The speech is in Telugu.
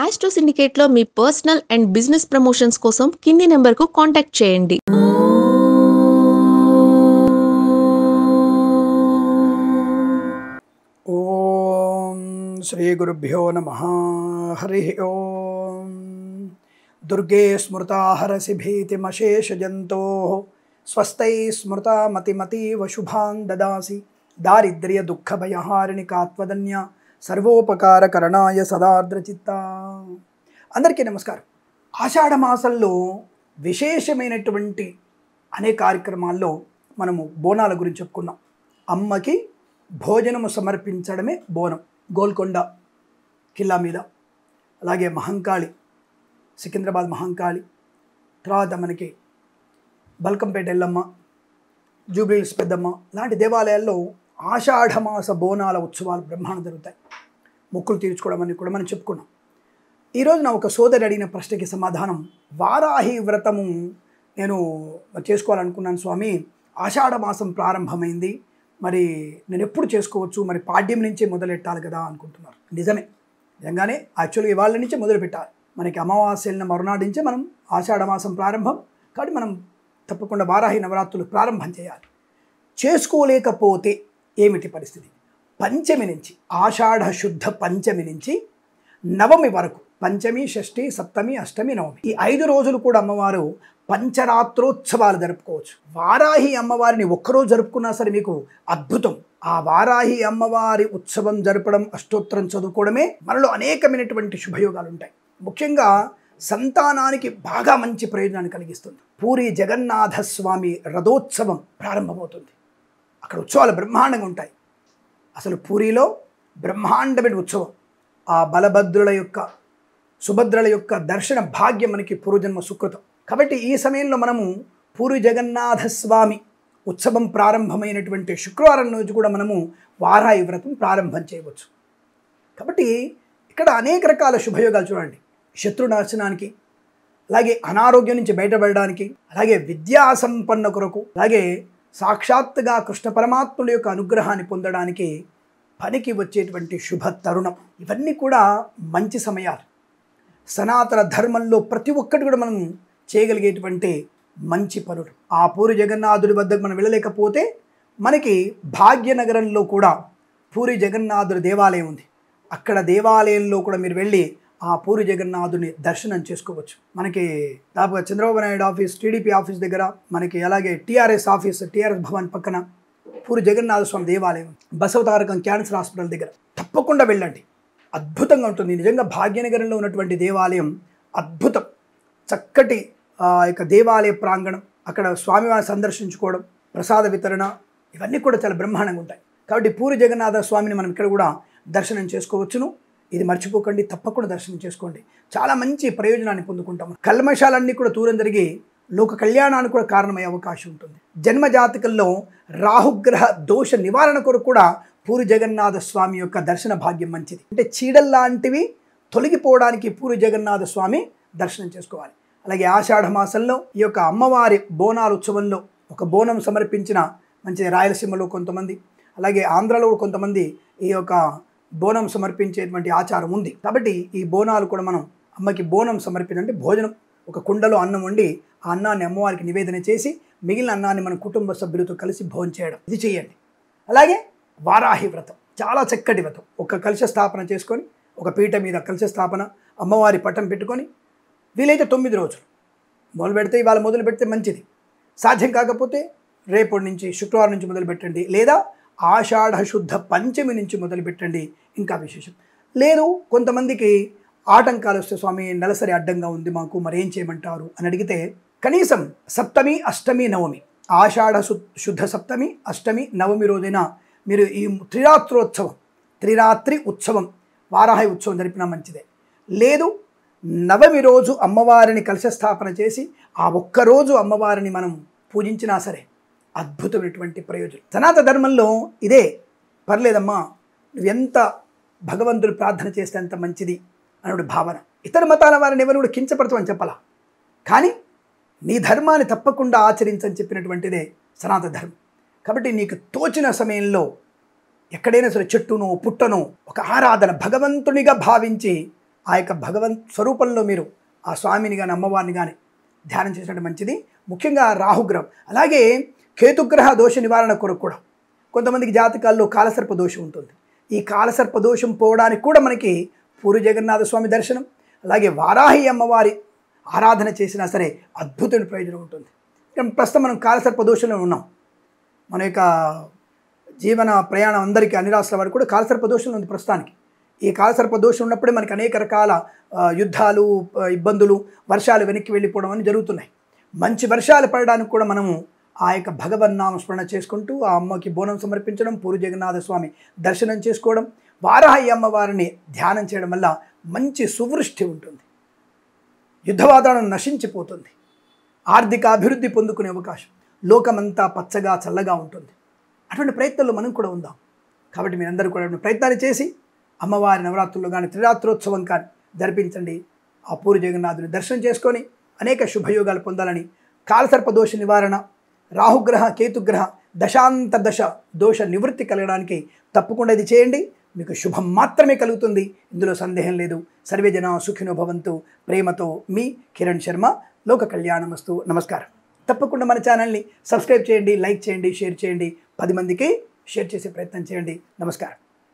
ఆస్ట్రో సిండికేట్లో మీ పర్సనల్ అండ్ బిజినెస్ ప్రమోషన్స్ కోసం కింది నెంబర్కు కాంటాక్ట్ చేయండి. ఓం శ్రీ గురుభ్యో నమః. హరి ఓం. దుర్గే స్మృతా హరసి భీతిమశేషజంతో స్వస్థై స్మృతా మతిమతీవ శుభాన్ దదాసి దారిద్ర్య దుఃఖ భయహారిణి కాత్వదన్య సర్వోపకార కరణాయ సదార్ద్రచిత్త. అందరికీ నమస్కారం. ఆషాఢ మాసంలో విశేషమైనటువంటి అనేక కార్యక్రమాల్లో మనము బోనాల గురించి చెప్పుకున్నాం. అమ్మకి భోజనము సమర్పించడమే బోనం. గోల్కొండ కిల్లా మీద, అలాగే మహంకాళి, సికింద్రాబాద్ మహంకాళి, తర్వాత మనకి బల్కంపేట ఎల్లమ్మ, జూబ్లీహిల్స్ పెద్దమ్మ లాంటి దేవాలయాల్లో ఆషాఢమాస బోనాల ఉత్సవాలు బ్రహ్మాండం జరుగుతాయి. మొక్కులు తీర్చుకోవడం అని కూడా మనం చెప్పుకున్నాం. ఈరోజు నా ఒక సోదరి అడిగిన ప్రశ్నకి సమాధానం, వారాహి వ్రతము నేను చేసుకోవాలనుకున్నాను స్వామి, ఆషాఢ మాసం ప్రారంభమైంది, మరి నేను ఎప్పుడు చేసుకోవచ్చు, మరి పాడ్యం నుంచే మొదలెట్టాలి కదా అనుకుంటున్నారు. నిజంగానే యాక్చువల్గా ఇవాళ నుంచే మొదలు పెట్టాలి. మనకి అమావాస్య వెళ్ళిన మరునాడు నుంచే మనం ఆషాఢ మాసం ప్రారంభం కాబట్టి మనం తప్పకుండా వారాహి నవరాత్రులు ప్రారంభం చేయాలి. చేసుకోలేకపోతే ఏమిటి పరిస్థితి? పంచమి నుంచి, ఆషాఢ శుద్ధ పంచమి నుంచి నవమి వరకు, పంచమి, షష్ఠి, సప్తమి, అష్టమి, నవమి, ఈ 5 రోజులు కూడా అమ్మవారు పంచరాత్రోత్సవాలు జరుపుకోవచ్చు. వారాహి అమ్మవారిని ఒక్కరోజు జరుపుకున్నా సరే మీకు అద్భుతం. ఆ వారాహి అమ్మవారి ఉత్సవం జరపడం, అష్టోత్తరం చదువుకోవడమే మనలో అనేకమైనటువంటి శుభయోగాలు ఉంటాయి. ముఖ్యంగా సంతానానికి బాగా మంచి ప్రయోజనాన్ని కలిగిస్తుంది. పూరి జగన్నాథ స్వామి రథోత్సవం ప్రారంభమవుతుంది. అక్కడ ఉత్సవాలు బ్రహ్మాండంగా ఉంటాయి. అసలు పూరిలో బ్రహ్మాండమైన ఉత్సవం. ఆ బలభద్రుల యొక్క, సుభద్రల యొక్క దర్శన భాగ్యం మనకి పూర్వజన్మ సుకృతం. కాబట్టి ఈ సమయంలో మనము పూరి జగన్నాథ స్వామి ఉత్సవం ప్రారంభమైనటువంటి శుక్రవారం రోజు కూడా మనము వారాహి వ్రతం ప్రారంభం చేయవచ్చు. కాబట్టి ఇక్కడ అనేక రకాల శుభయోగాలు చూడండి. శత్రునాశనానికి, అలాగే అనారోగ్యం నుంచి బయటపడడానికి, అలాగే విద్యా సంపన్న కొరకు, అలాగే సాక్షాత్తుగా కృష్ణ పరమాత్ముల యొక్క అనుగ్రహాన్ని పొందడానికి పనికి వచ్చేటువంటి శుభ తరుణం. ఇవన్నీ కూడా మంచి సమయాలు. సనాతన ధర్మంలో ప్రతి ఒక్కటి కూడా మనం చేయగలిగేటువంటి మంచి పనులు. ఆ పూరి జగన్నాథుడి వద్దకు మనం వెళ్ళలేకపోతే మనకి భాగ్యనగరంలో కూడా పూరి జగన్నాథుడి దేవాలయం ఉంది. అక్కడ దేవాలయంలో కూడా మీరు వెళ్ళి ఆ పూరి జగన్నాథుని దర్శనం చేసుకోవచ్చు. మనకి దాదాపుగా Chandrababu Naidu office, TDP office దగ్గర, మనకి అలాగే టీఆర్ఎస్ ఆఫీస్, టీఆర్ఎస్ భవన్ పక్కన పూరి జగన్నాథ స్వామి దేవాలయం, బసవతారకం క్యాన్సర్ హాస్పిటల్ దగ్గర తప్పకుండా వెళ్ళండి. అద్భుతంగా ఉంటుంది. నిజంగా భాగ్యనగరంలో ఉన్నటువంటి దేవాలయం అద్భుతం. చక్కటి యొక్క దేవాలయ ప్రాంగణం, అక్కడ స్వామివారిని సందర్శించుకోవడం, ప్రసాద వితరణ, ఇవన్నీ కూడా చాలా బ్రహ్మాండంగా ఉంటాయి. కాబట్టి పూరి జగన్నాథ స్వామిని మనం ఇక్కడ కూడా దర్శనం చేసుకోవచ్చును. ఇది మర్చిపోకండి, తప్పకుండా దర్శనం చేసుకోండి. చాలా మంచి ప్రయోజనాన్ని పొందుకుంటాము. కల్మషాలన్నీ కూడా దూరం జరిగి లోక కళ్యాణానికి కూడా కారణమయ్యే అవకాశం ఉంటుంది. జన్మ జాతకంలో రాహుగ్రహ దోష నివారణ కొరకు కూడా పూరి జగన్నాథ స్వామి యొక్క దర్శన భాగ్యం మంచిది. అంటే చీడల్లాంటివి తొలగిపోవడానికి పూరి జగన్నాథ స్వామి దర్శనం చేసుకోవాలి. అలాగే ఆషాఢ మాసంలో ఈ యొక్క అమ్మవారి బోనాల ఉత్సవంలో ఒక బోనం సమర్పించిన మంచిది. రాయలసీమలో కొంతమంది, అలాగే ఆంధ్రలో కొంతమంది ఈ యొక్క బోనం సమర్పించేటువంటి ఆచారం ఉంది. కాబట్టి ఈ బోనాలు కూడా మనం అమ్మకి బోనం సమర్పించండి. భోజనం, ఒక కుండలో అన్నం వండి ఆ అన్నాన్ని అమ్మవారికి నివేదన చేసి మిగిలిన అన్నాన్ని మన కుటుంబ సభ్యులతో కలిసి భోజనం చేయడం, ఇది చేయండి. అలాగే వారాహి వ్రతం చాలా చక్కటి వ్రతం. ఒక కలశ స్థాపన చేసుకొని, ఒక పీట మీద కలశ స్థాపన, అమ్మవారి పటం పెట్టుకొని, వీలైతే 9 రోజులు మొదలు పెడితే, ఇవాళ మొదలు పెడితే మంచిది. సాధ్యం కాకపోతే రేపటి నుంచి, శుక్రవారం నుంచి మొదలు పెట్టండి, లేదా ఆషాఢ శుద్ధ పంచమి నుంచి మొదలు పెట్టండి, ఇంకా విశేషం. లేదు కొంతమందికి ఆటంకాలు వస్తే, స్వామి నెలసరి అడ్డంగా ఉంది మాకు, మరి ఏం చేయమంటారు అని అడిగితే, కనీసం సప్తమి, అష్టమి, నవమి, ఆషాఢ శుద్ధ సప్తమి, అష్టమి, నవమి రోజైన మీరు ఈ త్రిరాత్రి ఉత్సవం, వారాహి ఉత్సవం జరిపినా మంచిదే. లేదు నవమి రోజు అమ్మవారిని కలశస్థాపన చేసి ఆ ఒక్కరోజు అమ్మవారిని మనం పూజించినా సరే అద్భుతమైనటువంటి ప్రయోజనం. సనాతన ధర్మంలో ఇదే, పర్లేదమ్మా నువ్వెంత భగవంతుడు ప్రార్థన చేస్తే అంత మంచిది అనే భావన. ఇతర మతాల వారిని ఎవరు కూడా కించపడతామని చెప్పాలా, కానీ నీ ధర్మాన్ని తప్పకుండా ఆచరించని చెప్పినటువంటిదే సనాతన ధర్మం. కాబట్టి నీకు తోచిన సమయంలో ఎక్కడైనా సరే చెట్టునో పుట్టనో ఒక ఆరాధన భగవంతునిగా భావించి ఆ యొక్క భగవంత్ స్వరూపంలో మీరు ఆ స్వామిని కానీ అమ్మవారిని కానీ ధ్యానం చేసినట్టు మంచిది. ముఖ్యంగా రాహుగ్రహం, అలాగే కేతుగ్రహ దోష నివారణ కొరకు కూడా కొంతమందికి జాతకాల్లో కాలసర్ప దోషం ఉంటుంది. ఈ కాలసర్ప దోషం పోవడానికి కూడా మనకి పూరి జగన్నాథ స్వామి దర్శనం, అలాగే వారాహి అమ్మవారి ఆరాధన చేసినా సరే అద్భుతమైన ప్రయోజనం ఉంటుంది. ప్రస్తుతం మనం కాలసర్ప దోషంలో ఉన్నాం. మన యొక్క జీవన ప్రయాణం అందరికీ అన్ని రాష్ట్రాల వారికి కూడా కాలసర్ప దోషం ఉంది ప్రస్తుతానికి. ఈ కాలసర్ప దోషం ఉన్నప్పుడే మనకి అనేక రకాల యుద్ధాలు, ఇబ్బందులు, వర్షాలు వెనక్కి వెళ్ళిపోవడం అని జరుగుతున్నాయి. మంచి వర్షాలు పడడానికి కూడా మనము ఆ యొక్క భగవన్నామ స్మరణ చేసుకుంటూ ఆ అమ్మకి బోనం సమర్పించడం, పూరి జగన్నాథ స్వామి దర్శనం చేసుకోవడం, వారాహి అమ్మవారిని ధ్యానం చేయడం వల్ల మంచి సువృష్టి ఉంటుంది. యుద్ధ వాతావరణం నశించిపోతుంది. ఆర్థిక అభివృద్ధి పొందుకునే అవకాశం, లోకమంతా పచ్చగా చల్లగా ఉంటుంది. అటువంటి ప్రయత్నంలో మనం కూడా ఉందాం. కాబట్టి మీరందరూ కూడా ప్రయత్నాలు చేసి అమ్మవారి నవరాత్రుల్లో కానీ త్రిరాత్రోత్సవం కానీ జరిపించండి. ఆ పూరి జగన్నాథుని దర్శనం చేసుకొని అనేక శుభయోగాలు పొందాలని, కాలసర్ప దోష నివారణ, రాహుగ్రహ కేతుగ్రహ దశాంతర్దశ దోష నివృత్తి కలగడానికి తప్పకుండా ఇది చేయండి. మీకు శుభం మాత్రమే కలుగుతుంది, ఇందులో సందేహం లేదు. సర్వే జన సుఖినో భవంతు. ప్రేమతో మీ కిరణ్ శర్మ. లోక కళ్యాణమస్తు. నమస్కారం. తప్పకుండా మన ఛానల్ని సబ్స్క్రైబ్ చేయండి, లైక్ చేయండి, షేర్ చేయండి, 10 మందికి షేర్ చేసే ప్రయత్నం చేయండి. నమస్కారం.